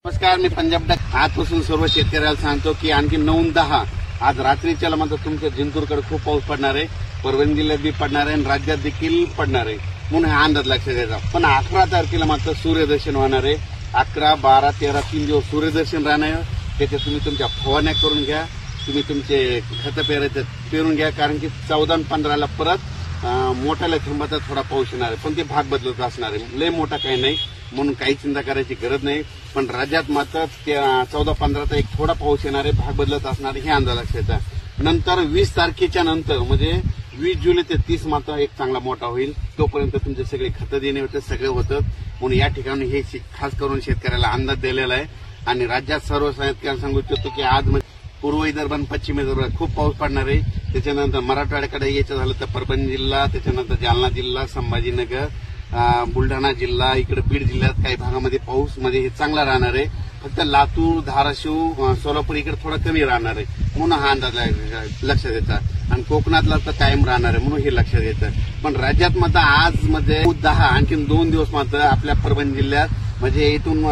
नमस्कार, मी पंजाब डक आजपासून सर्व शेतकऱ्याला सांगतो की आणखी 9-10 आज रात्रीच्या मात्र तुमच्या जिंतूरकडे खूप पाऊस पडणार आहे, परभणी जिल्ह्यात बी पडणार आहे आणि राज्यात देखील पडणार आहे म्हणून हा अंदाज लक्षात द्यायचा। पण 11 तारखेला मात्र सूर्यदर्शन होणार आहे। 11, 12, 13 3 दिवस सूर्यदर्शन राहणार आहे। त्याच्यात तुम्ही तुमच्या फवारण्या करून घ्या, तुम्ही तुमचे खत पेरून घ्या, कारण की 14 आणि 15ला परत मोठ्याला थेंबाचा थोडा पाऊस येणार आहे, पण ते भाग बदलत असणार आहे, लय मोठा काही नाही म्हणून काही चिंता करायची गरज नाही। पण राज्यात मात्र 14-15चा एक थोडा पाऊस येणार आहे, भाग बदलत असणार आहे, हे अंदाज लक्षात। नंतर 20 तारखेच्या नंतर म्हणजे 20 जुलै ते 30 मात्र एक चांगला मोठा होईल, तोपर्यंत तुमचे सगळे खतं देणे होते, सगळे होतं म्हणून या ठिकाणी हे खास करून शेतकऱ्याला अंदाज दिलेला आहे। आणि राज्यात सर्व शेतकऱ्यांना सांगू इच्छितो की आज पूर्व विदर्भ आणि पश्चिम विदर्भात खूप पाऊस पडणार आहे। त्याच्यानंतर मराठवाड्याकडे यायचं झालं तर परभणी जिल्हा, त्याच्यानंतर जालना जिल्हा, संभाजीनगर, बुलढाणा जिल्हा, इकडे बीड जिल्ह्यात काही भागामध्ये पाऊस म्हणजे हे चांगला राहणार आहे। फक्त लातूर, धाराशिव, सोलापूर इकडे थोडा कमी राहणार आहे म्हणून हा अंदाज लक्षात द्यायचा। आणि कोकणातला तर कायम राहणार आहे म्हणून हे लक्षात घ्यायचं। पण राज्यात मात्र आज मध्ये 10 आणखी 2 दिवस मात्र आपल्या परभणी जिल्ह्यात म्हणजे इथून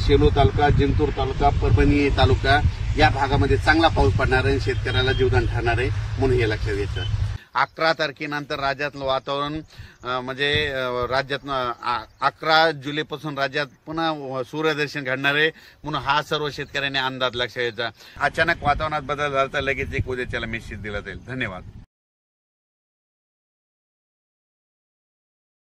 शेलू तालुका, जिंतूर तालुका, परभणी तालुका या भागामध्ये चांगला पाऊस पडणार आहे, शेतकऱ्याला जीवदान ठरणार आहे म्हणून हे लक्षात घ्यायचं। 11 तारखेनंतर राज्यातलं वातावरण म्हणजे राज्यात 11 जुलैपासून राज्यात पुन्हा सूर्यदर्शन घडणार आहे म्हणून हा सर्व शेतकऱ्यांनी अंदाज लक्षात घ्यायचा। अचानक वातावरणात बदल झाला तर लगेच एक उद्याच्याला मेसेज दिला जाईल। धन्यवाद।